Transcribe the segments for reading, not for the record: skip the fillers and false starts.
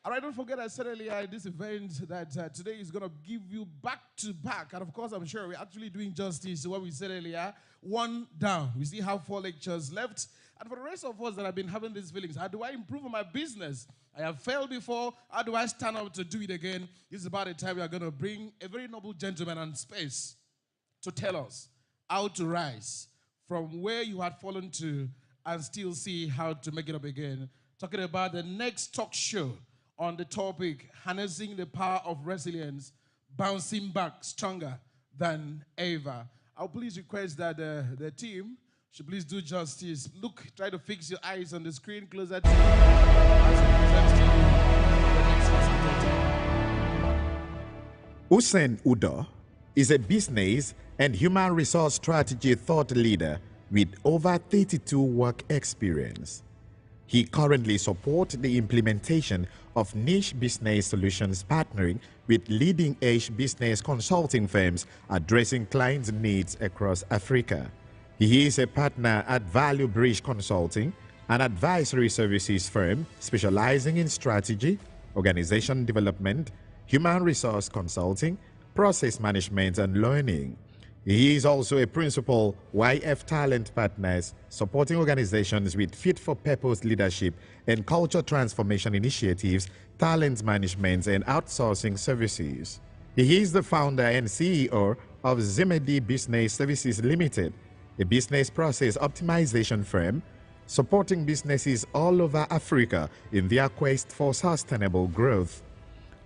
All right, don't forget I said earlier in this event that today is going to give you back to back. And of course, I'm sure we're actually doing justice to what we said earlier. One down. We still have 4 lectures left. And for the rest of us that have been having these feelings, how do I improve on my business? I have failed before. How do I stand up to do it again? This is about the time we are going to bring a very noble gentleman on space to tell us how to rise from where you had fallen to and still see how to make it up again. Talking about the next talk show on the topic, harnessing the power of resilience, bouncing back stronger than ever. I'll please request that the team should please do justice. Look, try to fix your eyes on the screen closer to you as I present to you the next facilitator. Usen Udo is a business and human resource strategy thought leader with over 32 work experience. He currently supports the implementation of niche business solutions, partnering with leading-edge business consulting firms addressing clients' needs across Africa. He is a partner at Value Bridge Consulting, an advisory services firm specializing in strategy, organization development, human resource consulting, process management, and learning. He is also a principal YF Talent Partners, supporting organizations with fit-for-purpose leadership and culture transformation initiatives, talent management, and outsourcing services. He is the founder and CEO of Zimedi Business Services Limited, a business process optimization firm supporting businesses all over Africa in their quest for sustainable growth.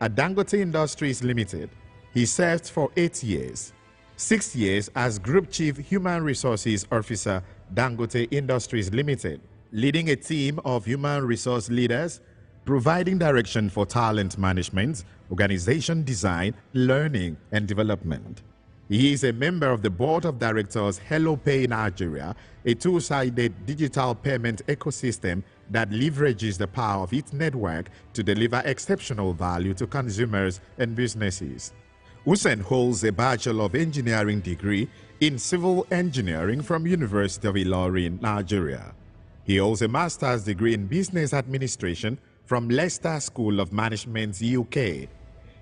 At Dangote Industries Limited, he served for 8 years. 6 years as Group Chief Human Resources Officer, Dangote Industries Limited, leading a team of human resource leaders, providing direction for talent management, organization design, learning, and development. He is a member of the Board of Directors Hello Pay Nigeria, a two-sided digital payment ecosystem that leverages the power of its network to deliver exceptional value to consumers and businesses. Usen holds a Bachelor of Engineering degree in Civil Engineering from University of Ilorin, Nigeria. He holds a Master's degree in Business Administration from Leicester School of Management, UK.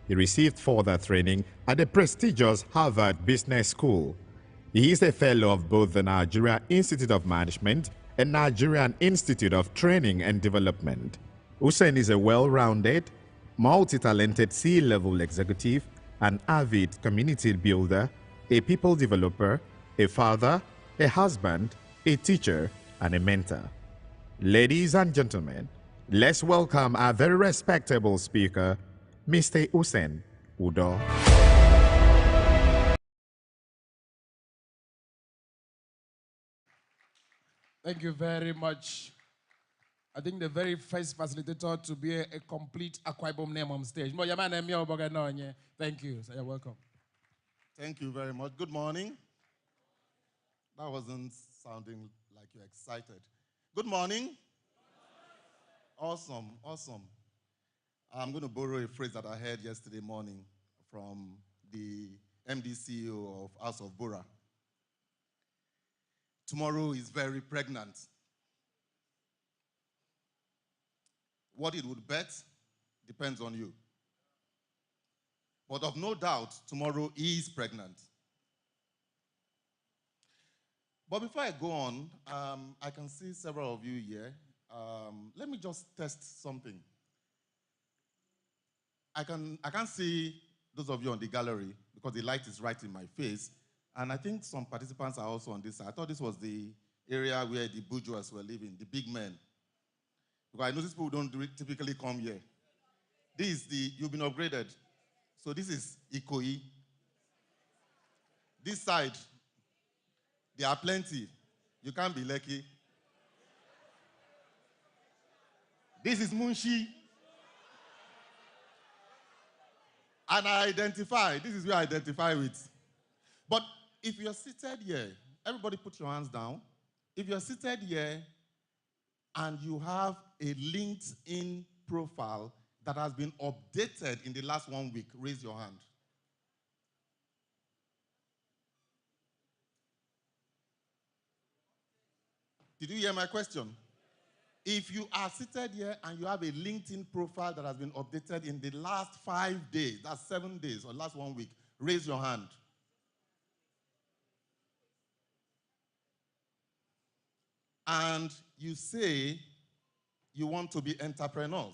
He received further training at the prestigious Harvard Business School. He is a fellow of both the Nigerian Institute of Management and Nigerian Institute of Training and Development. Usen is a well-rounded, multi-talented C-level executive, an avid community builder, a people developer, a father, a husband, a teacher, and a mentor. Ladies and gentlemen, let's welcome our very respectable speaker, Mr. Usen Udo. Thank you very much. I think the very first facilitator to be a complete Akwa Ibom name on stage. Thank you. So you're welcome. Thank you very much. Good morning. That wasn't sounding like you're excited. Good morning. Awesome, awesome. I'm going to borrow a phrase that I heard yesterday morning from the MD CEO of House of Bora. Tomorrow is very pregnant. What it would bet depends on you. But of no doubt, tomorrow is pregnant. But before I go on, I can see several of you here. Let me just test something. I can't see those of you on the gallery because the light is right in my face. And I think some participants are also on this side. I thought this was the area where the bourgeois were living, the big men. Because I notice people don't typically come here. This is you've been upgraded. So this is Ikoyi. This side, there are plenty. You can't be lucky. This is Munshi. And I identify, this is where I identify with. But if you're seated here, everybody put your hands down. If you're seated here and you have a LinkedIn profile that has been updated in the last 1 week, raise your hand. Did you hear my question? If you are seated here and you have a LinkedIn profile that has been updated in the last 5 days, that's 7 days, or last 1 week, raise your hand. And you say you want to be entrepreneurs.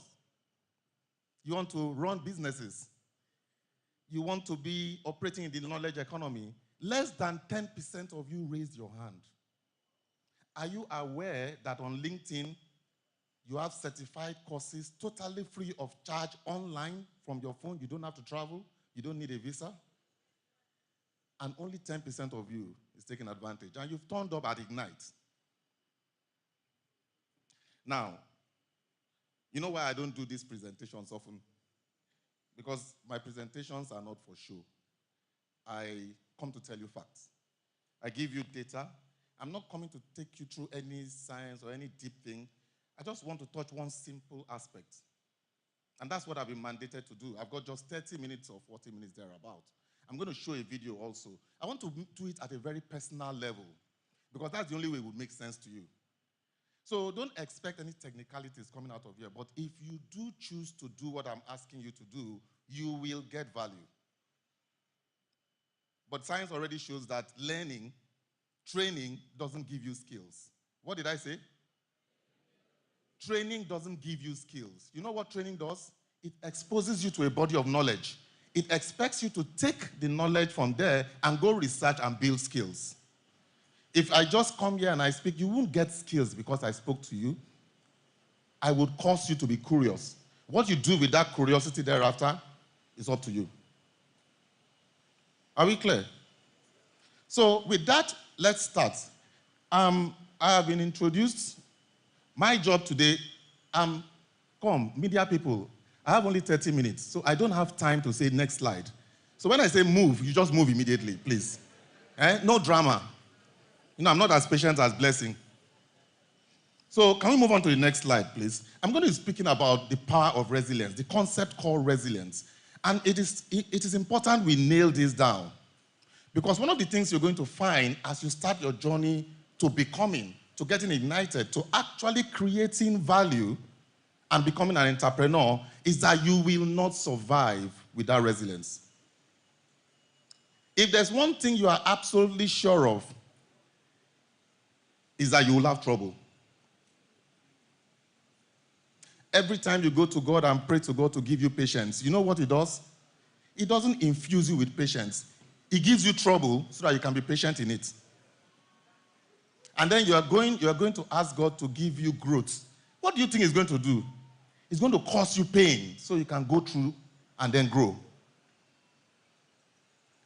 You want to run businesses. You want to be operating in the knowledge economy. Less than 10% of you raised your hand. Are you aware that on LinkedIn, you have certified courses totally free of charge online from your phone? You don't have to travel. You don't need a visa. And only 10% of you is taking advantage. And you've turned up at Ignite. Now, you know why I don't do these presentations often? Because my presentations are not for show. I come to tell you facts. I give you data. I'm not coming to take you through any science or any deep thing. I just want to touch one simple aspect. And that's what I've been mandated to do. I've got just 30 minutes or 40 minutes thereabout. I'm going to show a video also. I want to do it at a very personal level because that's the only way it would make sense to you. So don't expect any technicalities coming out of here. But if you do choose to do what I'm asking you to do, you will get value. But science already shows that learning, training doesn't give you skills. What did I say? Training doesn't give you skills. You know what training does? It exposes you to a body of knowledge. It expects you to take the knowledge from there and go research and build skills. If I just come here and I speak, you won't get skills because I spoke to you. I would cause you to be curious. What you do with that curiosity thereafter is up to you. Are we clear? So with that, let's start. I have been introduced. My job today, come, media people, I have only 30 minutes, so I don't have time to say next slide. So when I say move, you just move immediately, please. No drama. You know, I'm not as patient as Blessing. So can we move on to the next slide, please? I'm going to be speaking about the power of resilience, the concept called resilience. And it is important we nail this down. Because one of the things you're going to find as you start your journey to becoming, to getting ignited, to actually creating value and becoming an entrepreneur is that you will not survive without resilience. If there's one thing you are absolutely sure of, is that you will have trouble. Every time you go to God and pray to God to give you patience, you know what He does? He doesn't infuse you with patience. He gives you trouble so that you can be patient in it. And then you are going to ask God to give you growth. What do you think He's going to do? He's going to cause you pain so you can go through and then grow.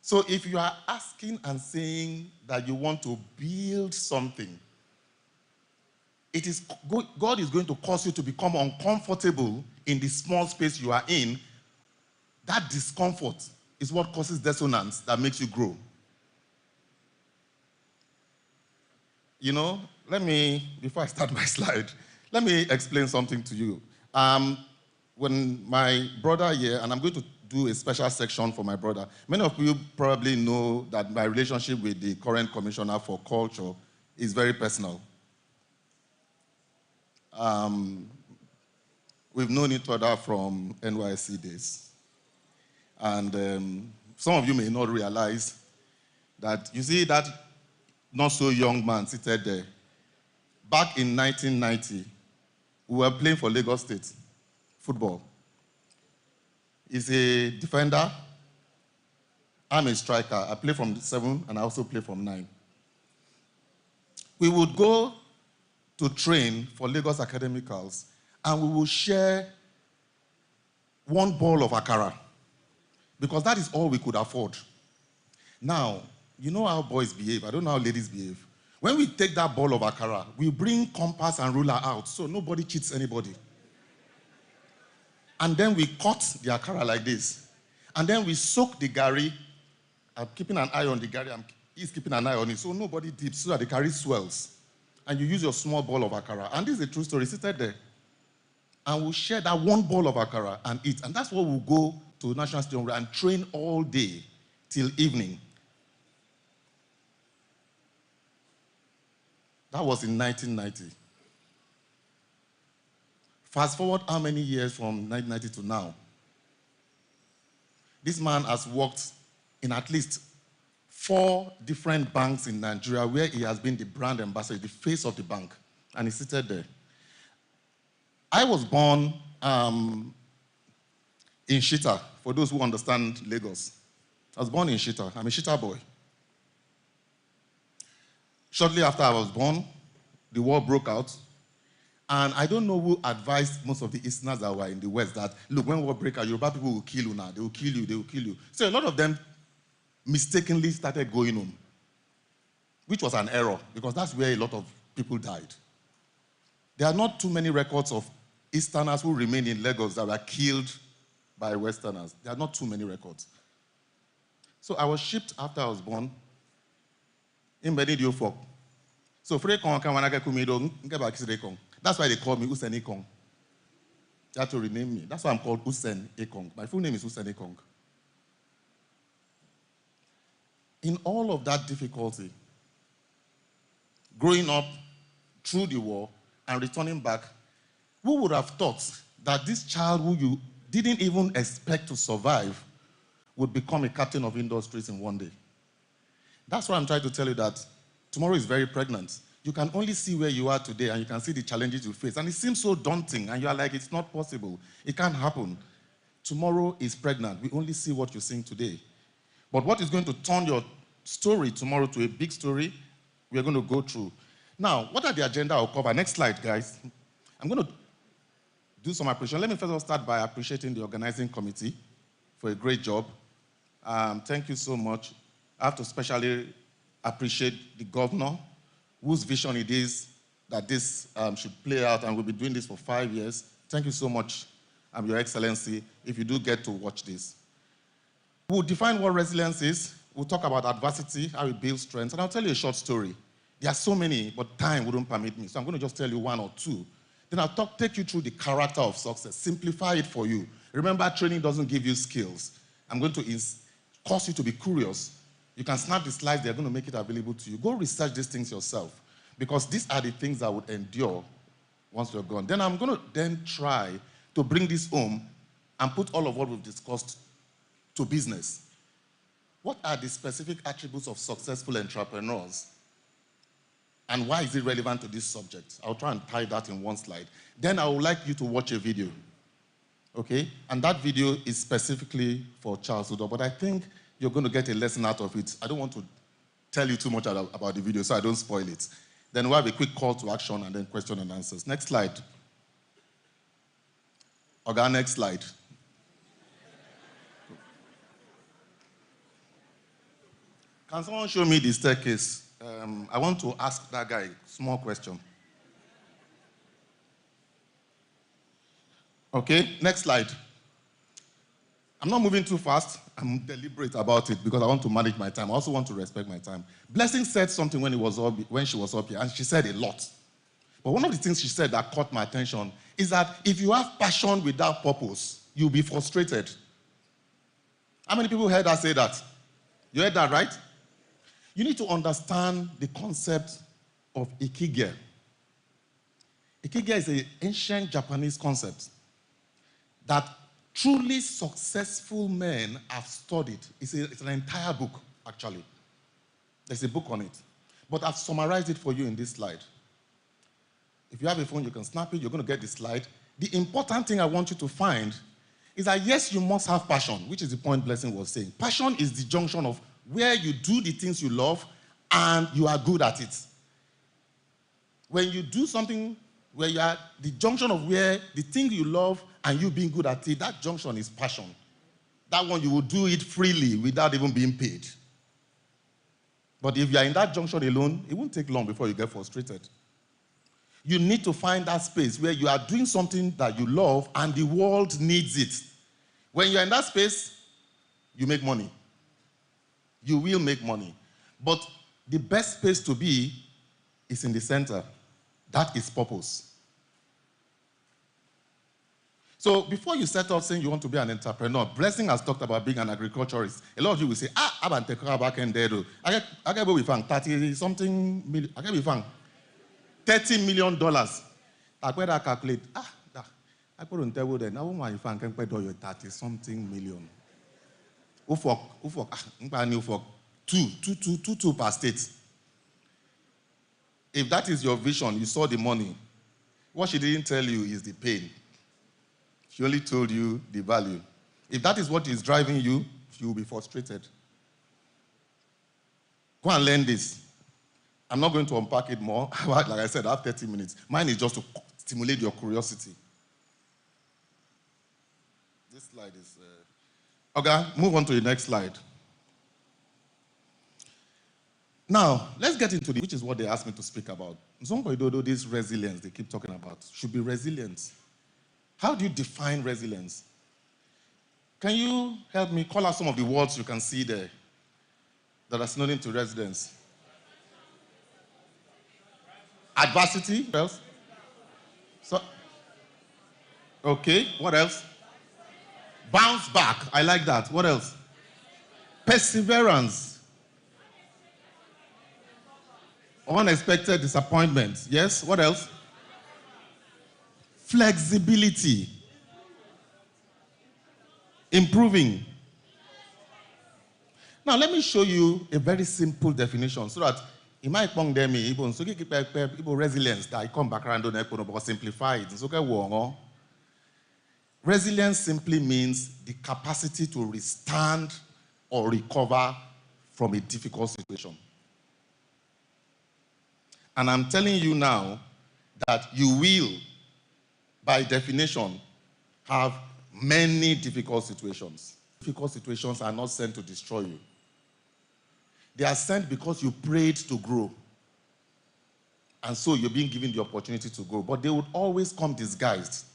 So if you are asking and saying that you want to build something, God is going to cause you to become uncomfortable in the small space you are in. That discomfort is what causes dissonance that makes you grow. You know, before I start my slide, let me explain something to you. When my brother here, and I'm going to do a special section for my brother. Many of you probably know that my relationship with the current commissioner for culture is very personal. We've known each other from NYSC days. And some of you may not realize that, you see that not so young man seated there. Back in 1990, we were playing for Lagos State football. He's a defender. I'm a striker. I play from 7 and I also play from 9. We would go to train for Lagos Academicals and we would share one ball of akara because that is all we could afford. Now, you know how boys behave. I don't know how ladies behave. When we take that ball of akara, we bring compass and ruler out so nobody cheats anybody. And then we cut the akara like this. And then we soak the gari. I'm keeping an eye on the gari. He's keeping an eye on it so nobody dips so that the gari swells. And you use your small ball of akara. And this is a true story. Seated there. And we'll share that one ball of akara and eat. And that's what we'll go to National Stadium and train all day till evening. That was in 1990. Fast forward how many years from 1990 to now? This man has worked in at least 4 different banks in Nigeria where he has been the brand ambassador, the face of the bank, and he's seated there. I was born in Shita, for those who understand Lagos. I was born in Shita. I'm a Shita boy. Shortly after I was born, the war broke out. And I don't know who advised most of the Easterners that were in the West that, look, when war breaks out, Yoruba people will kill you now. They will kill you, they will kill you. So a lot of them mistakenly started going home, which was an error because that's where a lot of people died. There are not too many records of Easterners who remained in Lagos that were killed by Westerners. There are not too many records. So I was shipped after I was born in Benin folk. So that's why they call me Usen Ekong. They had to rename me. That's why I'm called Usen Ekong. My full name is Usen Ekong. In all of that difficulty, growing up through the war and returning back, who would have thought that this child who you didn't even expect to survive would become a captain of industries in one day? That's why I'm trying to tell you that tomorrow is very pregnant. You can only see where you are today and you can see the challenges you face. And it seems so daunting and you are like, it's not possible. It can't happen. Tomorrow is pregnant. We only see what you're seeing today. But what is going to turn your story tomorrow to a big story, we're going to go through. Now, what are the agenda I'll cover? Next slide, guys. I'm going to do some appreciation. Let me first of all start by appreciating the organizing committee for a great job. Thank you so much. I have to especially appreciate the governor, whose vision it is that this should play out, and we'll be doing this for 5 years. Thank you so much, Your Excellency, if you do get to watch this. We'll define what resilience is. We'll talk about adversity, how it builds strength, and I'll tell you a short story. There are so many, but time wouldn't permit me, so I'm going to just tell you 1 or 2. Then I'll take you through the character of success, simplify it for you. Remember, training doesn't give you skills. I'm going to cause you to be curious. You can snap the slides, they're going to make it available to you. Go research these things yourself, because these are the things that would endure once you're gone. Then I'm going to try to bring this home and put all of what we've discussed to business. What are the specific attributes of successful entrepreneurs? And why is it relevant to this subject? I'll try and tie that in one slide. Then I would like you to watch a video, okay? And that video is specifically for Charles Udo, but I think you're going to get a lesson out of it. I don't want to tell you too much about the video so I don't spoil it. Then we'll have a quick call to action and then question and answers. Next slide. Okay, next slide. Can someone show me the staircase? I want to ask that guy a small question. Okay, next slide. I'm not moving too fast. I'm deliberate about it because I want to manage my time. I also want to respect my time. Blessing said something when she was up here, and she said a lot. But one of the things she said that caught my attention is that if you have passion without purpose, you'll be frustrated. How many people heard her say that? You heard that, right? You need to understand the concept of ikigai. Ikigai is an ancient Japanese concept that truly successful men have studied. It's an entire book, actually. There's a book on it. But I've summarized it for you in this slide. If you have a phone, you can snap it. You're going to get the slide. The important thing I want you to find is that, yes, you must have passion, which is the point Blessing was saying. Passion is the junction of where you do the things you love and you are good at it. When you do something where you are the junction of where the thing you love and you being good at it, that junction is passion. That one, you will do it freely without even being paid. But if you are in that junction alone, it won't take long before you get frustrated. You need to find that space where you are doing something that you love and the world needs it. When you're in that space, you make money. You will make money. But the best space to be is in the center. That is purpose. So before you set out saying you want to be an entrepreneur, Blessing has talked about being an agriculturist. A lot of you will say, I'm an entrepreneur back in there. I get we found 30-something million. I get we found $30 million. I better calculate. I couldn't tell you that. Now, my fan can pay 30-something million. Ufok, two per state. If that is your vision, you saw the money. What she didn't tell you is the pain. She only told you the value. If that is what is driving you, you will be frustrated. Go and learn this. I'm not going to unpack it more. Like I said, I have 30 minutes. Mine is just to stimulate your curiosity. This slide is... Okay, move on to the next slide. Now, let's get into which is what they asked me to speak about. This resilience they keep talking about should be resilient. How do you define resilience? Can you help me call out some of the words you can see there that are synonym to resilience? Adversity. What else? Okay, what else? Bounce back. I like that. What else? Perseverance. Unexpected disappointment. Yes, what else? Flexibility. Improving. Now, let me show you a very simple definition so that in my Ibom resilience that I come back around and simplify it. It's okay. Resilience simply means the capacity to withstand or recover from a difficult situation. And I'm telling you now that you will, by definition, have many difficult situations. Difficult situations are not sent to destroy you. They are sent because you prayed to grow. And so you're being given the opportunity to grow. But they would always come disguised.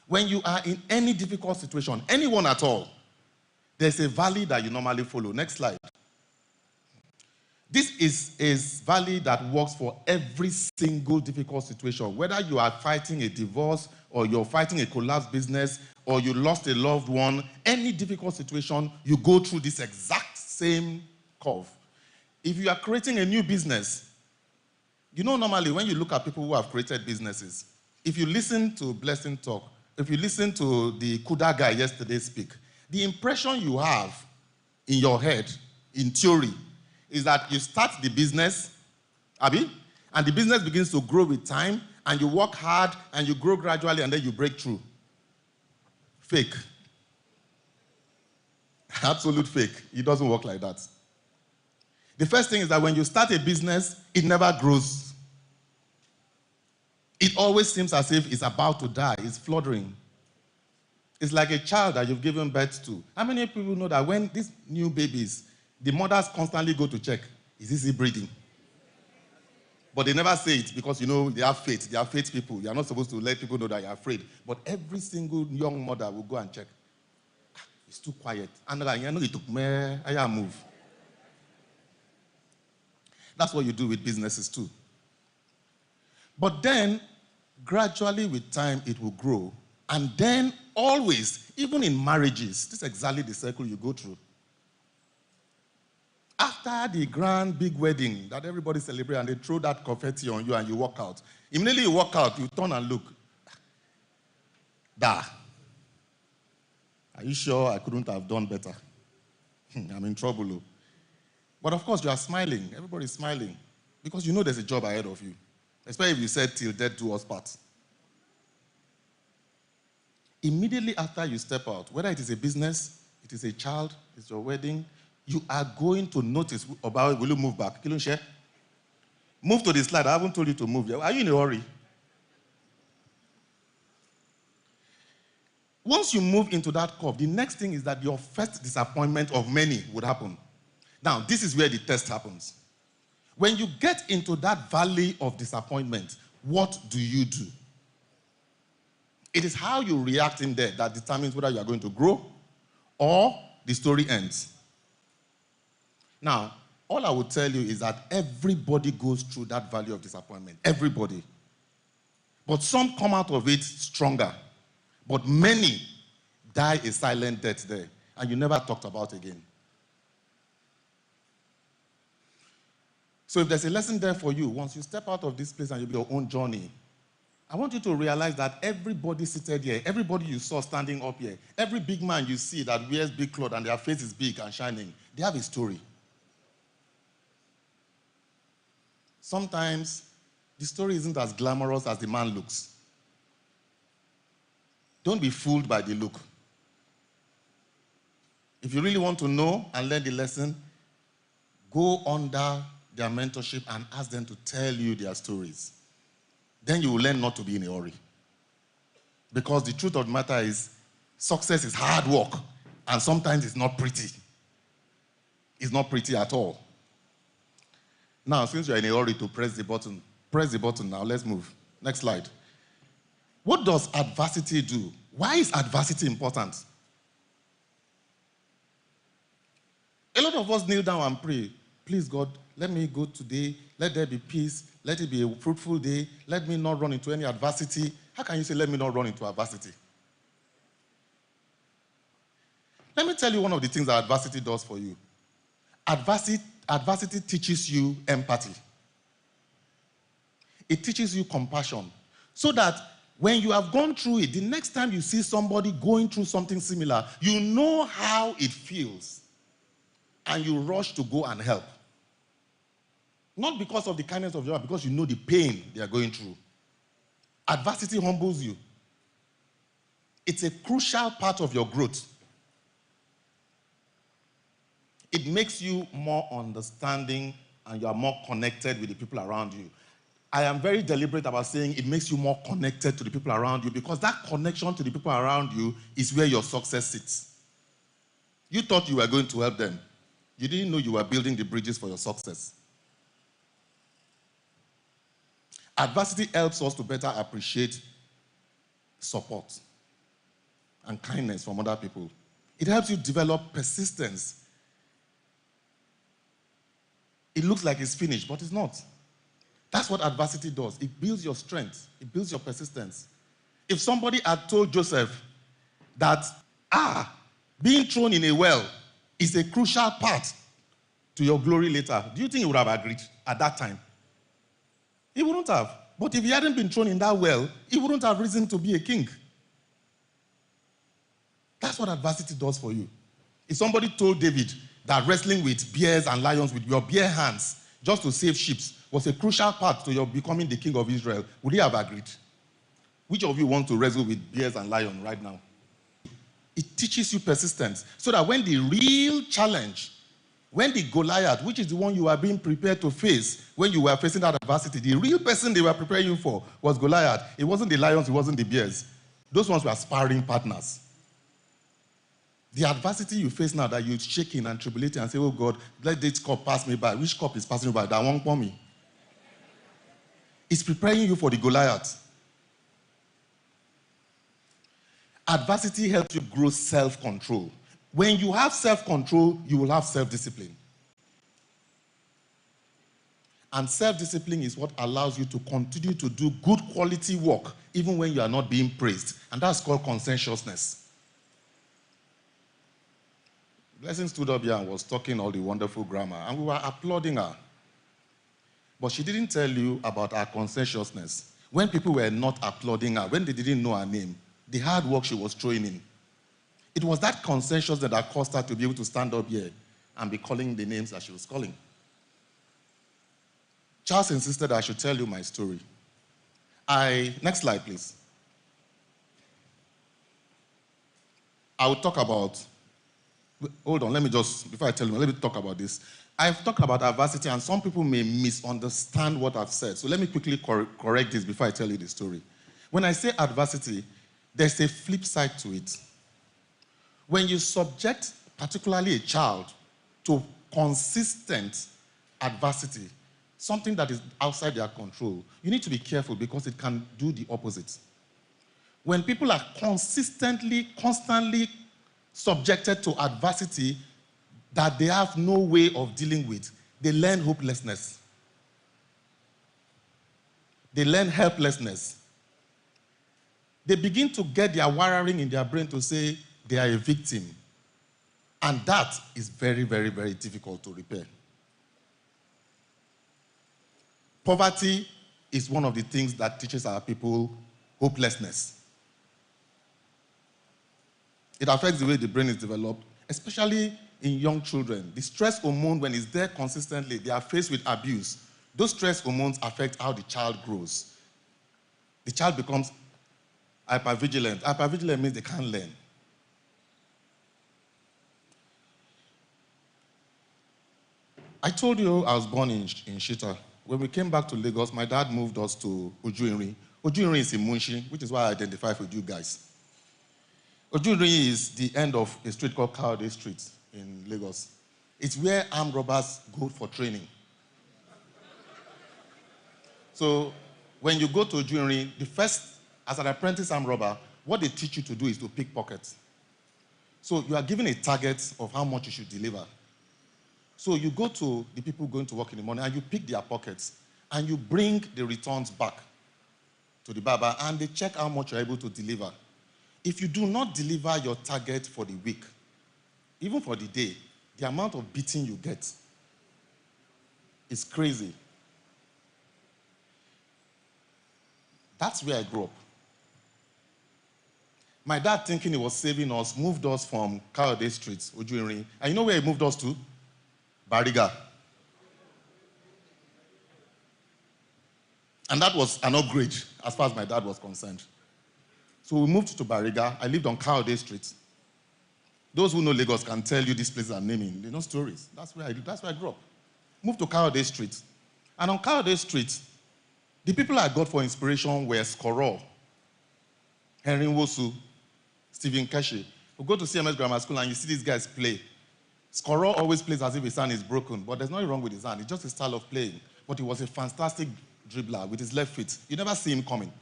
When you are in any difficult situation, anyone at all, there's a valley that you normally follow. Next slide. This is a valley that works for every single difficult situation. Whether you are fighting a divorce, or you're fighting a collapsed business, or you lost a loved one, any difficult situation, you go through this exact same curve. If you are creating a new business, you know normally when you look at people who have created businesses, if you listen to Blessing talk, if you listen to the Kuda guy yesterday speak, the impression you have in your head, in theory, is that you start the business, Abi, and the business begins to grow with time, and you work hard, and you grow gradually, and then you break through. Fake. Absolute fake. It doesn't work like that. The first thing is that when you start a business, it never grows. It always seems as if it's about to die. It's fluttering. It's like a child that you've given birth to. How many people know that when these new babies, the mothers constantly go to check, is he breathing? But they never say it because, you know, they have faith. They are faith people. You are not supposed to let people know that you're afraid. But every single young mother will go and check. It's too quiet. And it took me, I move. That's what you do with businesses too. But then, gradually with time, it will grow. And then, always, even in marriages, this is exactly the circle you go through. After the grand, big wedding that everybody celebrates and they throw that confetti on you and you walk out, immediately you walk out, you turn and look. Da. Are you sure I couldn't have done better? I'm in trouble. But of course, you are smiling. Everybody's smiling. Because you know there's a job ahead of you. Especially if you said, till death do us part. Immediately after you step out, whether it is a business, it is a child, it's your wedding, you are going to notice about, will you move back? Move to the slide. I haven't told you to move. Are you in a hurry? Once you move into that curve, the next thing is that your first disappointment of many would happen. Now, this is where the test happens. When you get into that valley of disappointment, what do you do? It is how you react in there that determines whether you are going to grow or the story ends. Now, all I will tell you is that everybody goes through that valley of disappointment. Everybody. But some come out of it stronger. But many die a silent death there. And you never talked about again. So if there's a lesson there for you, once you step out of this place and you build your own journey, I want you to realize that everybody seated here, everybody you saw standing up here, every big man you see that wears big clothes and their face is big and shining, they have a story. Sometimes the story isn't as glamorous as the man looks. Don't be fooled by the look. If you really want to know and learn the lesson, go under their mentorship and ask them to tell you their stories. Then you will learn not to be in a hurry. Because the truth of the matter is, success is hard work, and sometimes it's not pretty. It's not pretty at all. Now, since you're in a hurry to press the button now. Let's move. Next slide. What does adversity do? Why is adversity important? A lot of us kneel down and pray, please God, let me go today, let there be peace, let it be a fruitful day, let me not run into any adversity. How can you say, let me not run into adversity? Let me tell you one of the things that adversity does for you. Adversity teaches you empathy. It teaches you compassion. So that when you have gone through it, the next time you see somebody going through something similar, you know how it feels. And you rush to go and help. Not because of the kindness of your heart, because you know the pain they are going through. Adversity humbles you. It's a crucial part of your growth. It makes you more understanding and you are more connected with the people around you. I am very deliberate about saying it makes you more connected to the people around you because that connection to the people around you is where your success sits. You thought you were going to help them. You didn't know you were building the bridges for your success. Adversity helps us to better appreciate support and kindness from other people. It helps you develop persistence. It looks like it's finished, but it's not. That's what adversity does. It builds your strength. It builds your persistence. If somebody had told Joseph that, being thrown in a well is a crucial part to your glory later, do you think he would have agreed at that time? He wouldn't have. But if he hadn't been thrown in that well, he wouldn't have risen to be a king. That's what adversity does for you. If somebody told David that wrestling with bears and lions with your bare hands just to save sheep was a crucial part to your becoming the king of Israel, would he have agreed? Which of you want to wrestle with bears and lions right now? It teaches you persistence so that when the real challenge, when the Goliath, which is the one you are being prepared to face, when you were facing that adversity, the real person they were preparing you for was Goliath. It wasn't the lions, it wasn't the bears. Those ones were sparring partners. The adversity you face now that you're shaking and tribulating and say, oh God, let this cup pass me by. Which cup is passing me by? That won't pour me. It's preparing you for the Goliath. Adversity helps you grow self-control. When you have self-control, you will have self-discipline. And self-discipline is what allows you to continue to do good quality work even when you are not being praised. And that's called conscientiousness. Blessing stood up here and was talking all the wonderful grammar, and we were applauding her. But she didn't tell you about her conscientiousness. When people were not applauding her, when they didn't know her name, the hard work she was throwing in. It was that conscientiousness that caused her to be able to stand up here and be calling the names that she was calling. Charles insisted I should tell you my story. Next slide, please. I will talk about, hold on, before I tell you, let me talk about this. I've talked about adversity, and some people may misunderstand what I've said. So let me quickly correct this before I tell you the story. When I say adversity, there's a flip side to it. When you subject, particularly a child, to consistent adversity, something that is outside their control, you need to be careful because it can do the opposite. When people are constantly subjected to adversity that they have no way of dealing with, they learn hopelessness. They learn helplessness. They begin to get their wiring in their brain to say they are a victim. And that is very, very, very difficult to repair. Poverty is one of the things that teaches our people hopelessness. It affects the way the brain is developed, especially in young children. The stress hormone, when it's there consistently, they are faced with abuse. Those stress hormones affect how the child grows. The child becomes hypervigilant. Hypervigilant means they can't learn. I told you I was born in Shita. When we came back to Lagos, my dad moved us to Ojuinri. Ojuinri is in Munshi, which is why I identify with you guys. Ojuinri is the end of a street called Kawade Street in Lagos. It's where armed robbers go for training. So when you go to Ojuinri, the first, as an apprentice armed robber, what they teach you to do is to pickpocket. So you are given a target of how much you should deliver. So you go to the people going to work in the morning and you pick their pockets and you bring the returns back to the barber and they check how much you're able to deliver. If you do not deliver your target for the week, even for the day, the amount of beating you get is crazy. That's where I grew up. My dad, thinking he was saving us, moved us from Kawade Street, Ojuinri. And you know where he moved us to? Bariga. And that was an upgrade as far as my dad was concerned. So we moved to Bariga. I lived on Kawade Street. Those who know Lagos can tell you these places I'm naming. They know stories. That's where I grew up. Moved to Kawade Street. And on Kawade Street, the people I got for inspiration were Skoro, Henry Nwosu, Stephen Keshi. We go to CMS Grammar School and you see these guys play. Skoro always plays as if his hand is broken, but there's nothing wrong with his hand. It's just his style of playing. But he was a fantastic dribbler with his left foot. You never see him coming.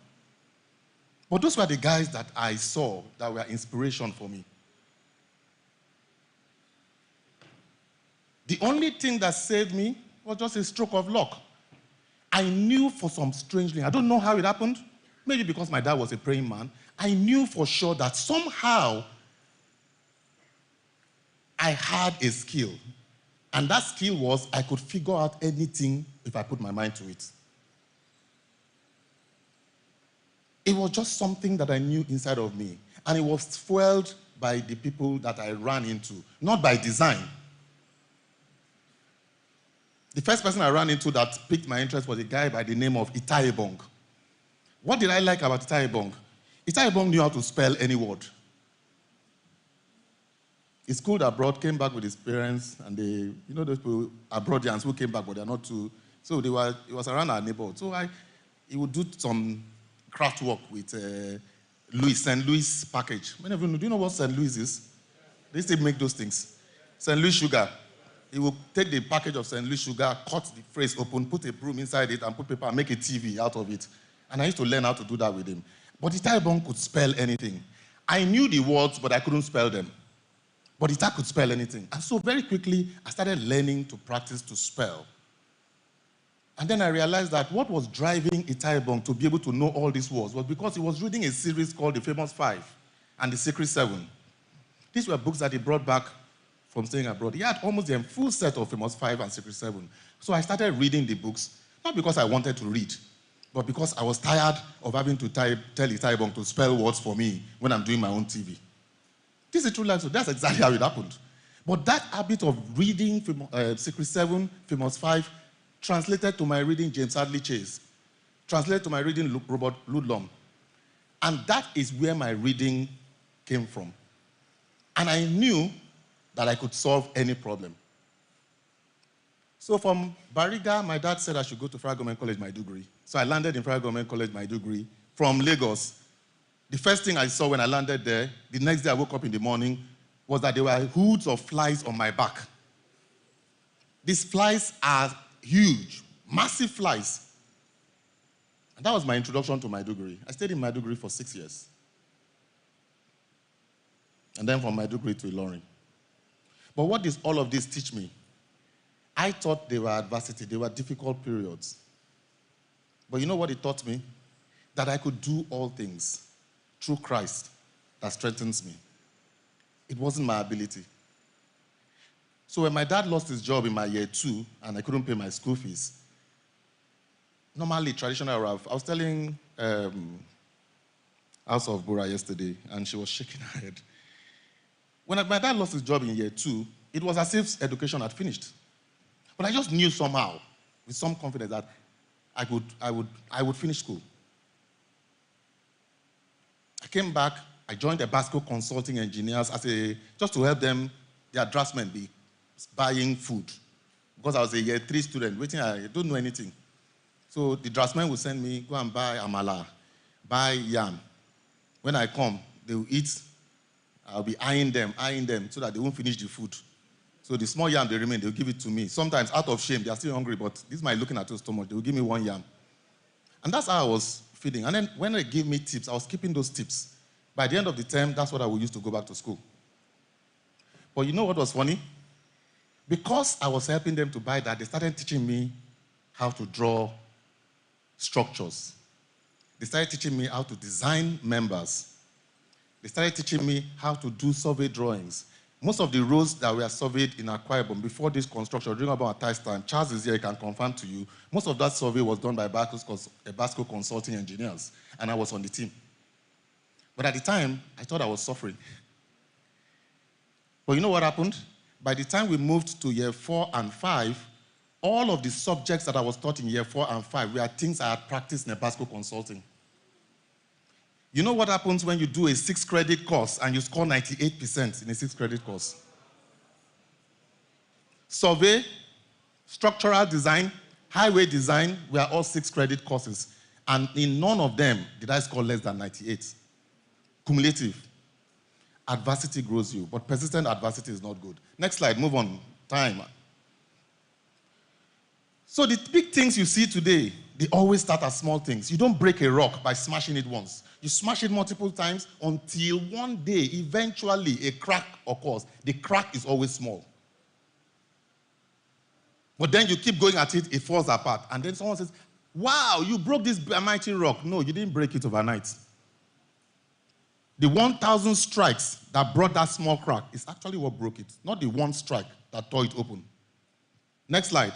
But those were the guys that I saw that were inspiration for me. The only thing that saved me was just a stroke of luck. I knew for some strange reason, I don't know how it happened, maybe because my dad was a praying man, I knew for sure that somehow I had a skill. And that skill was I could figure out anything if I put my mind to it. It was just something that I knew inside of me. And it was fueled by the people that I ran into, not by design. The first person I ran into that piqued my interest was a guy by the name of Ibom. What did I like about Ibom? Ibom knew how to spell any word. He schooled abroad, came back with his parents, and they, you know those people, abroadians who came back, but they're not too, so it was around our neighborhood. So he would do some craft work with St. Louis package. Many of you know, do you know what St. Louis is? They still make those things. St. Louis sugar. He will take the package of St. Louis sugar, cut the phrase open, put a broom inside it, and put paper and make a TV out of it. And I used to learn how to do that with him. But Ibom could spell anything. I knew the words, but I couldn't spell them. But Ita could spell anything. And so very quickly, I started learning to practice to spell. And then I realized that what was driving Ibom to be able to know all these words was because he was reading a series called The Famous Five and The Secret Seven. These were books that he brought back from staying abroad. He had almost the full set of Famous Five and Secret Seven. So I started reading the books, not because I wanted to read, but because I was tired of having to tell Ibom to spell words for me when I'm doing my own TV. This is true life, so that's exactly how it happened. But that habit of reading Secret Seven, Famous Five, translated to my reading James Hadley Chase, translated to my reading Robert Ludlum. And that is where my reading came from. And I knew that I could solve any problem. So from Bariga, my dad said I should go to Federal Government College, Maiduguri. So I landed in Federal Government College, Maiduguri, from Lagos. The first thing I saw when I landed there, the next day I woke up in the morning, was that there were hoods of flies on my back. These flies are huge, massive flies. And that was my introduction to Maiduguri. I stayed in Maiduguri for 6 years. And then from Maiduguri to Ilorin. But what does all of this teach me? I thought they were adversity, they were difficult periods. But you know what it taught me? That I could do all things through Christ that strengthens me. It wasn't my ability. So when my dad lost his job in my year 2 and I couldn't pay my school fees, normally traditional RAF. I was telling House of Bora yesterday, and she was shaking her head. When my dad lost his job in year 2, it was as if education had finished. But I just knew somehow, with some confidence, that I would finish school. I came back, I joined the Basco Consulting Engineers just to help them, their draftsmen, be buying food. Because I was a year 3 student, waiting, I don't know anything. So the draftsmen would send me, go and buy amala, buy yam. When I come, they will eat. I'll be eyeing them, so that they won't finish the food. So the small yam they remain, they'll give it to me. Sometimes, out of shame, they are still hungry, but this might looking at your stomach, they will give me 1 yam. And that's how I was feeding. And then when they gave me tips, I was keeping those tips. By the end of the term, that's what I would use to go back to school. But you know what was funny? Because I was helping them to buy that, they started teaching me how to draw structures. They started teaching me how to design members. They started teaching me how to do survey drawings. Most of the roads that were surveyed in Akwa Ibom before this construction, during about Attai's time, Charles is here, he can confirm to you, most of that survey was done by Basco Consulting Engineers, and I was on the team. But at the time, I thought I was suffering. But you know what happened? By the time we moved to year 4 and 5, all of the subjects that I was taught in year 4 and 5 were things I had practiced in Basco Consulting. You know what happens when you do a 6-credit course and you score 98% in a 6-credit course? Survey, structural design, highway design were all 6-credit courses. And in none of them did I score less than 98. Cumulative. Adversity grows you, but persistent adversity is not good. Next slide, move on. Time. So the big things you see today, they always start as small things. You don't break a rock by smashing it once. You smash it multiple times until one day, eventually, a crack occurs. The crack is always small. But then you keep going at it, it falls apart. And then someone says, wow, you broke this mighty rock. No, you didn't break it overnight. The 1,000 strikes that brought that small crack is actually what broke it, not the one strike that tore it open. Next slide.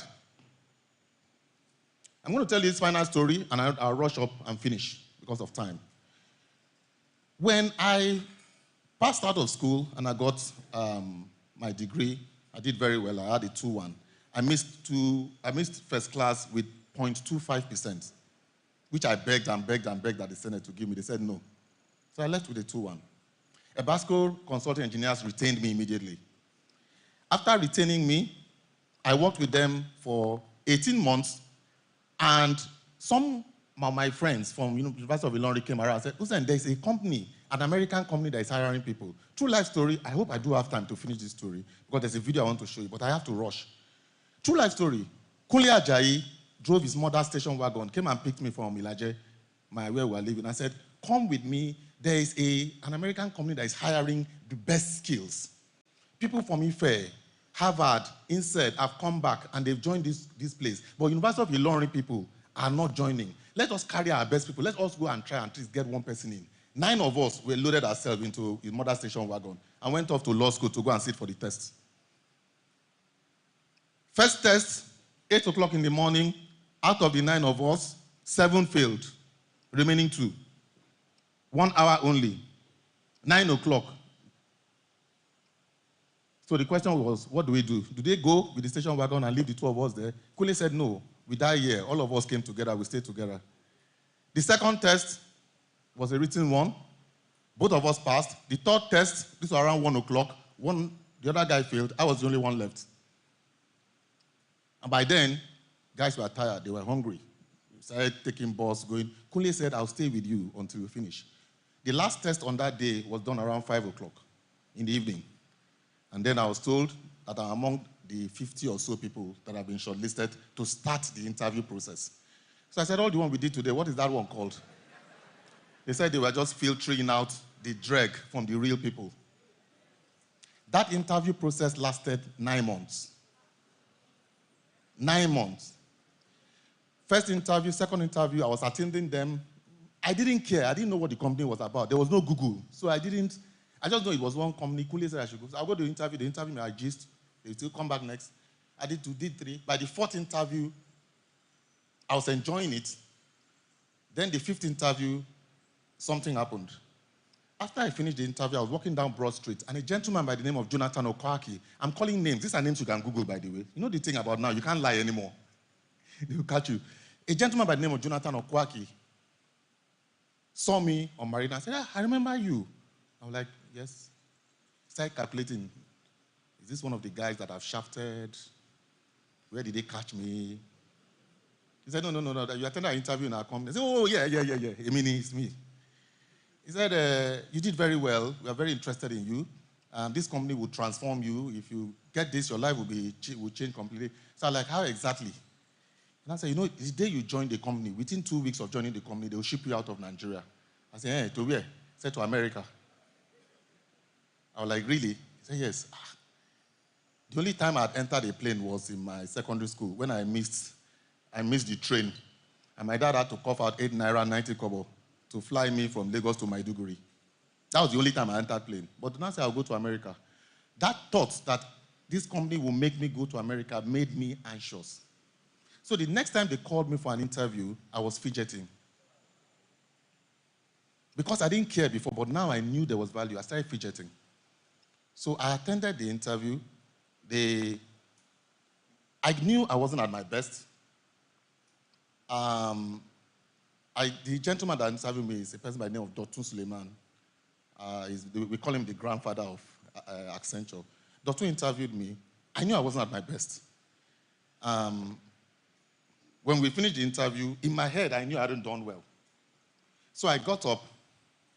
I'm going to tell you this final story, and I'll rush up and finish because of time. When I passed out of school and I got my degree, I did very well. I had a 2-1. I missed first class with 0.25%, which I begged and begged and begged at the Senate to give me. They said no. So I left with a 2-1. Basco Consulting Engineers retained me immediately. After retaining me, I worked with them for 18 months, and some of my friends from University of Ilorin came around and said, listen, there's a company, an American company that is hiring people. True life story. I hope I do have time to finish this story because there's a video I want to show you, but I have to rush. True life story. Kunle Ajayi drove his mother's station wagon, came and picked me from Ilaje, where we were living. I said, come with me. There is an American company that is hiring the best skills. People from Ife, Harvard, INSEAD have come back and they've joined this place. But University of Ilorin people are not joining. Let us carry our best people. Let us go and try and at least get one person in. 9 of us were loaded ourselves into his mother station wagon and went off to law school to go and sit for the test. First test, 8 o'clock in the morning. Out of the 9 of us, 7 failed, remaining 2. 1 hour only. 9 o'clock. So the question was, what do we do? Do they go with the station wagon and leave the 2 of us there? Kule said, no, we die here. All of us came together, we stayed together. The second test was a written one. Both of us passed. The third test, this was around 1 o'clock. The other guy failed. I was the only one left. And by then, guys were tired. They were hungry. We started taking bus, going. Kule said, I'll stay with you until we finish. The last test on that day was done around 5 o'clock in the evening. And then I was told that I'm among the 50 or so people that have been shortlisted to start the interview process. So I said, oh, the one we did today, what is that one called? They said they were just filtering out the dreg from the real people. That interview process lasted 9 months. 9 months. First interview, second interview, I was attending them. I didn't care. I didn't know what the company was about. There was no Google. So I just know it was one company. Kule said I should go. So I'll go to the interview. They interview me. I gist. They still come back next. I did 2, did 3. By the 4th interview, I was enjoying it. Then the fifth interview, something happened. After I finished the interview, I was walking down Broad Street, and a gentleman by the name of Jonathan Okwaki, I'm calling names. These are names you can Google, by the way. You know the thing about now, you can't lie anymore. They will catch you. A gentleman by the name of Jonathan Okwaki saw me on Marina and said, I remember you. I was like, yes. Started calculating. Is this one of the guys that I've shafted? Where did they catch me? He said, no. You attended an interview in our company. I said, oh, yeah. I mean, it's me. He said, you did very well. We are very interested in you. This company will transform you. If you get this, your life will change completely. So I was like, how exactly? And I said, the day you join the company, within 2 weeks of joining the company, they will ship you out of Nigeria. I said, to where? He said, to America. I was like, really? He said, yes. The only time I had entered a plane was in my secondary school when I missed the train. And my dad had to cough out 8 naira 90 kobo to fly me from Lagos to Maiduguri. That was the only time I entered plane. But now I say I'll go to America. That thought that this company will make me go to America made me anxious. So the next time they called me for an interview, I was fidgeting. Because I didn't care before, but now I knew there was value. I started fidgeting. So I attended the interview. I knew I wasn't at my best. The gentleman that interviewed me is a person by the name of Dotun Suleiman. We call him the grandfather of Accenture. Dotun interviewed me. I knew I wasn't at my best. When we finished the interview, in my head, I knew I hadn't done well. So I got up,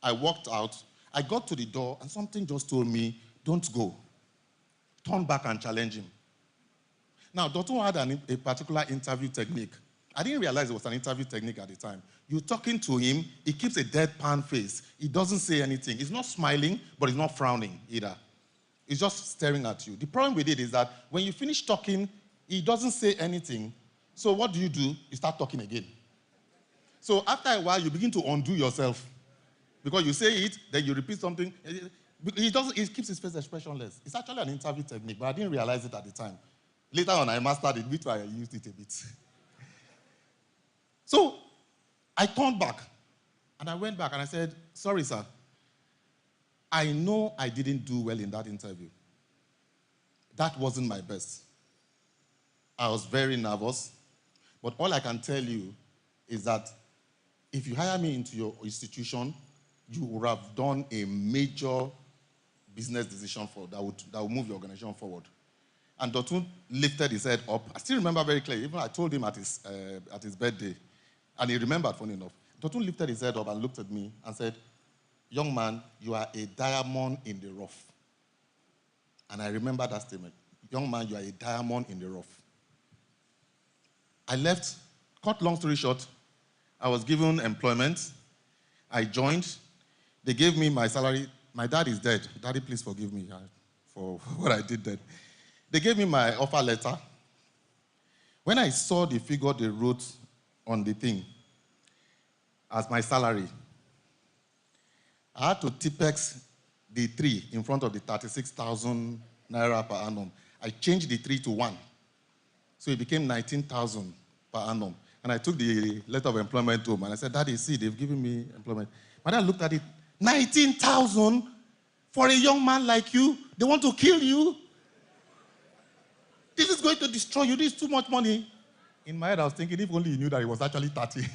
I walked out, I got to the door, and something just told me, don't go. Turn back and challenge him. Now, Dotun had a particular interview technique. I didn't realize it was an interview technique at the time. You're talking to him, he keeps a deadpan face. He doesn't say anything. He's not smiling, but he's not frowning either. He's just staring at you. The problem with it is that when you finish talking, he doesn't say anything. So what do? You start talking again. So after a while, you begin to undo yourself. Because you say it, then you repeat something. He keeps his face expressionless. It's actually an interview technique, but I didn't realize it at the time. Later on, I mastered it, which I used it a bit. So I turned back, and I went back, and I said, sorry, sir. I know I didn't do well in that interview. That wasn't my best. I was very nervous, but all I can tell you is that if you hire me into your institution, you would have done a major business decision that will move your organization forward. And Dotun lifted his head up. I still remember very clearly. Even I told him at his birthday, and he remembered, funny enough. Dotun lifted his head up and looked at me and said, young man, you are a diamond in the rough. And I remember that statement. Young man, you are a diamond in the rough. I left. Cut long story short, I was given employment. I joined. They gave me my salary. My dad is dead. Daddy, please forgive me for what I did then. They gave me my offer letter. When I saw the figure they wrote on the thing as my salary, I had to Tipex the 3 in front of the 36,000 naira per annum. I changed the 3 to 1. So it became 19,000 per annum. And I took the letter of employment home and I said, Daddy, see, they've given me employment. My dad looked at it, 19,000 for a young man like you? They want to kill you? This is going to destroy you. This is too much money. In my head, I was thinking, if only he knew that it was actually 30.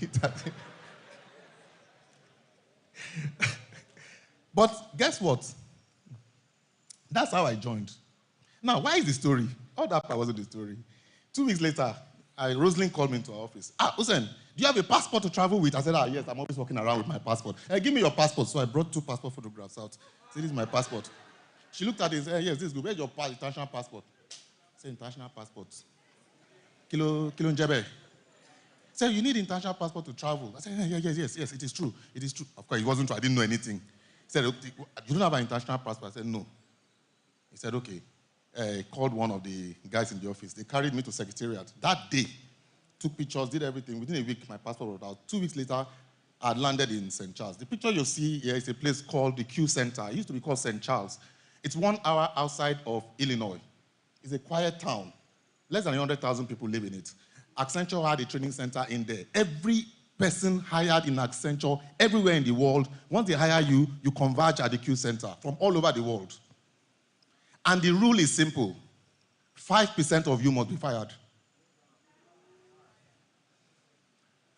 But guess what? That's how I joined. Now, why is the story? All that part wasn't the story. 2 weeks later, Rosalind called me into her office. Hussein, do you have a passport to travel with? I said, yes, I'm always walking around with my passport. Give me your passport. So I brought 2 passport photographs out. I said, this is my passport. She looked at it and said, yes, this is good. Where's your international passport? I said, international passport. Kilo Njebe. Said, you need international passport to travel. I said, yes, it is true. It is true. Of course, it wasn't true. I didn't know anything. He said, you don't have an international passport? I said, no. He said, okay. He called one of the guys in the office. They carried me to secretariat. That day, took pictures, did everything. Within a week, my passport was out. 2 weeks later, I had landed in St. Charles. The picture you see here is a place called the Q Center. It used to be called St. Charles. It's 1 hour outside of Illinois. It's a quiet town. Less than 100,000 people live in it. Accenture had a training center in there. Every person hired in Accenture, everywhere in the world, once they hire you, you converge at the Q center from all over the world. And the rule is simple. 5% of you must be fired.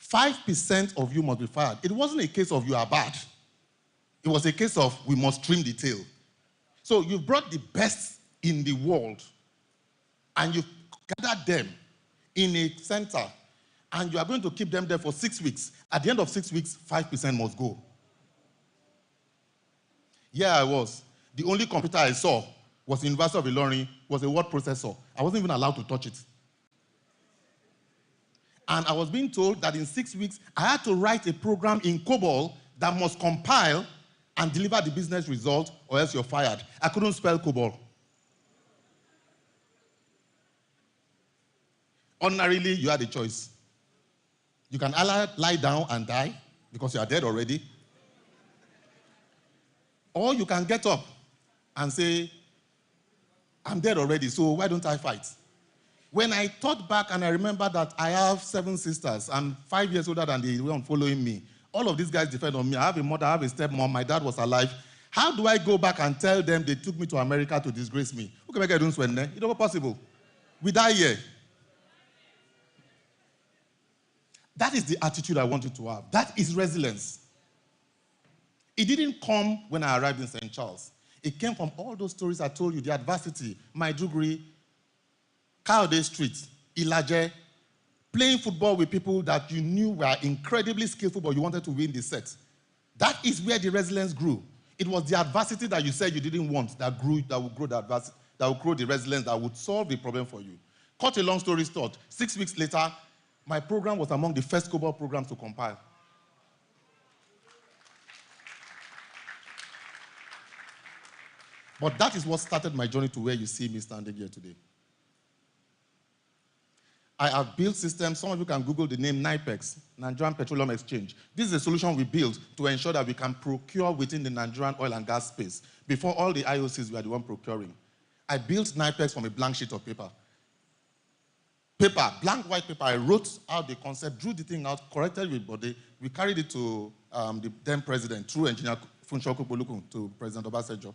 5% of you must be fired. It wasn't a case of you are bad. It was a case of we must trim the tail. So you've brought the best in the world and you've gathered them in a center and you are going to keep them there for 6 weeks. At the end of 6 weeks, 5% must go. Yeah, I was. The only computer I saw was the University of Ilorin, was a word processor. I wasn't even allowed to touch it. And I was being told that in 6 weeks, I had to write a program in COBOL that must compile and deliver the business result, or else you're fired. I couldn't spell COBOL. Ordinarily, you had a choice. You can either lie down and die, because you are dead already, or you can get up and say, I'm dead already, so why don't I fight? When I thought back and I remember that I have 7 sisters, I'm 5 years older than the one following me. All of these guys depend on me. I have a mother, I have a stepmom, my dad was alive. How do I go back and tell them they took me to America to disgrace me? Who can make a difference when they? It's not possible. We die here. That is the attitude I want you to have. That is resilience. It didn't come when I arrived in St. Charles. It came from all those stories I told you, the adversity, Maiduguri, Kayode Street, Ilaje, playing football with people that you knew were incredibly skillful, but you wanted to win the set. That is where the resilience grew. It was the adversity that you said you didn't want that grew, that would grow the adversity, that would grow the resilience, that would solve the problem for you. Cut a long story short, 6 weeks later, my program was among the first COBOL programs to compile. But that is what started my journey to where you see me standing here today. I have built systems. Some of you can Google the name NIPEX, Nigerian Petroleum Exchange. This is a solution we built to ensure that we can procure within the Nigerian oil and gas space. Before all the IOCs were the one procuring. I built NIPEX from a blank sheet of paper. Blank white paper. I wrote out the concept, drew the thing out, corrected with body. We carried it to the then president, through engineer Funshoku Bolukun, to President Obasanjo.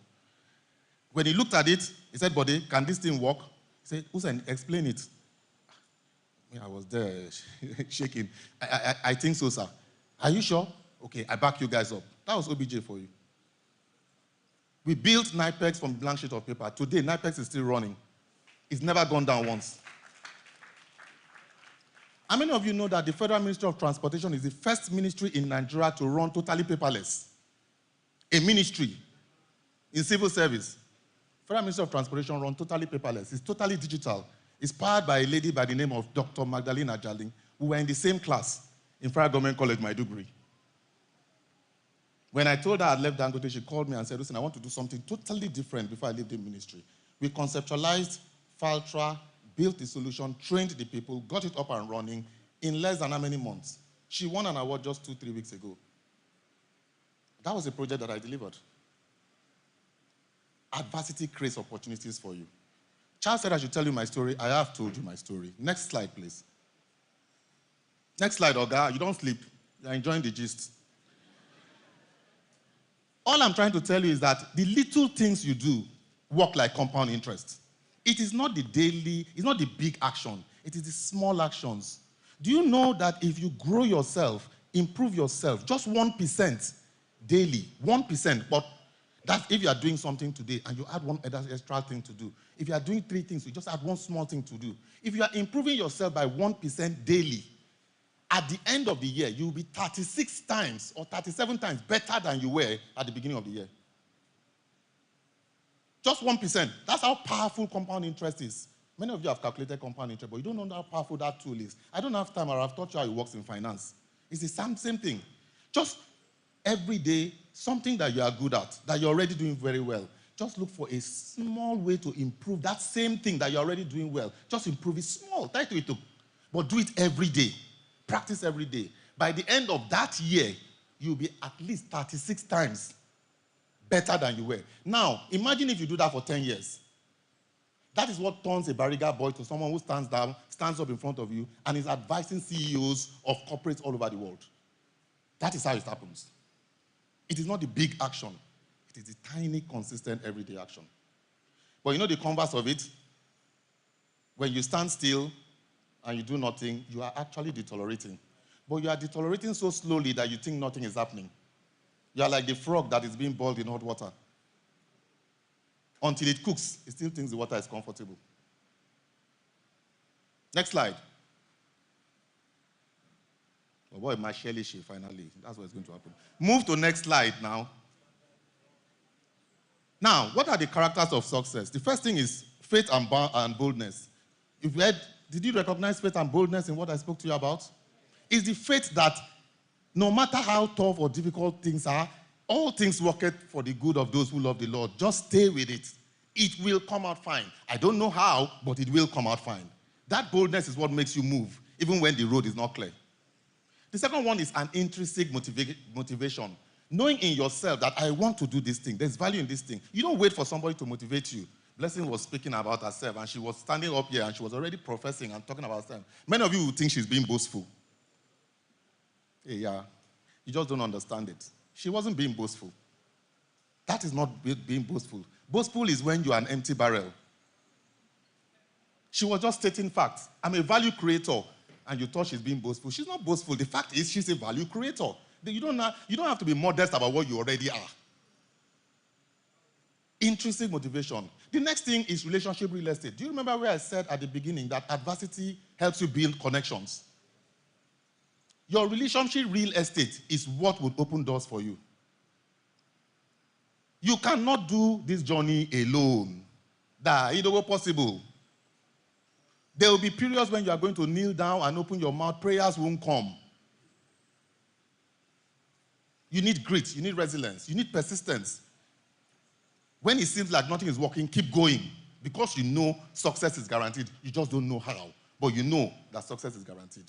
When he looked at it, he said, Bode, can this thing work? He said, Usain, explain it. I was there shaking. I think so, sir. Are you sure? Okay, I back you guys up. That was OBJ for you. We built NIPEX from a blank sheet of paper. Today, NIPEX is still running. It's never gone down once. How many of you know that the Federal Ministry of Transportation is the first ministry in Nigeria to run totally paperless? A ministry in civil service. Federal Ministry of Transportation runs totally paperless. It's totally digital. It's powered by a lady by the name of Dr. Magdalena Jaling, who were in the same class in Federal Government College, Maiduguri. When I told her I had left Dangote, she called me and said, listen, I want to do something totally different before I leave the ministry. We conceptualized Faltra, built the solution, trained the people, got it up and running in less than how many months? She won an award just 2-3 weeks ago. That was a project that I delivered. Adversity creates opportunities for you. Charles said I should tell you my story. I have told you my story. Next slide, please. Next slide, Oga. You don't sleep. You're enjoying the gist. All I'm trying to tell you is that the little things you do work like compound interest. It is not the daily, it's not the big action. It is the small actions. Do you know that if you grow yourself, improve yourself, just 1% daily, 1%, but that's if you are doing something today and you add one extra thing to do. If you are doing 3 things, you just add one small thing to do. If you are improving yourself by 1% daily, at the end of the year, you will be 36 times or 37 times better than you were at the beginning of the year. Just 1%. That's how powerful compound interest is. Many of you have calculated compound interest, but you don't know how powerful that tool is. I don't have time, or I've taught you how it works in finance. It's the same thing. Just every day, something that you are good at, that you're already doing very well. Just look for a small way to improve that same thing that you're already doing well. Just improve it small. Try to it up. But do it every day. Practice every day. By the end of that year, you'll be at least 36 times better than you were. Now, imagine if you do that for 10 years. That is what turns a barriga boy to someone who stands down, stands up in front of you, and is advising CEOs of corporates all over the world. That is how it happens. It is not the big action. It is the tiny, consistent, everyday action. But you know the converse of it? When you stand still and you do nothing, you are actually deteriorating. But you are deteriorating so slowly that you think nothing is happening. You are like the frog that is being boiled in hot water. Until it cooks, it still thinks the water is comfortable. Next slide. Oh boy, my Shelly finally. That's what's going to happen. Move to next slide now. Now, what are the characters of success? The first thing is faith and boldness. Did you recognize faith and boldness in what I spoke to you about? It's the faith that no matter how tough or difficult things are, all things work for the good of those who love the Lord. Just stay with it. It will come out fine. I don't know how, but it will come out fine. That boldness is what makes you move, even when the road is not clear. The second one is an intrinsic motivation. Knowing in yourself that I want to do this thing. There's value in this thing. You don't wait for somebody to motivate you. Blessing was speaking about herself, and she was standing up here, and she was already professing and talking about herself. Many of you would think she's being boastful. Hey, yeah. You just don't understand it. She wasn't being boastful. That is not being boastful. Boastful is when you are an empty barrel. She was just stating facts. I'm a value creator, and you thought she's being boastful. She's not boastful. The fact is she's a value creator. You don't have to be modest about what you already are. Intrinsic motivation. The next thing is relationship real estate. Do you remember where I said at the beginning that adversity helps you build connections? Your relationship real estate is what would open doors for you. You cannot do this journey alone. That it will be possible. There will be periods when you are going to kneel down and open your mouth. Prayers won't come. You need grit. You need resilience. You need persistence. When it seems like nothing is working, keep going. Because you know success is guaranteed. You just don't know how. But you know that success is guaranteed.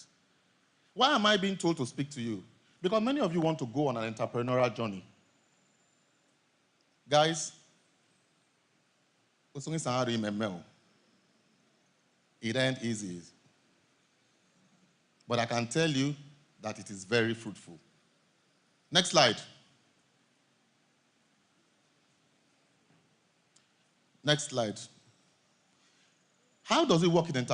Why am I being told to speak to you? Because many of you want to go on an entrepreneurial journey. Guys, it ain't easy. But I can tell you that it is very fruitful. Next slide. Next slide. How does it work in entrepreneurship?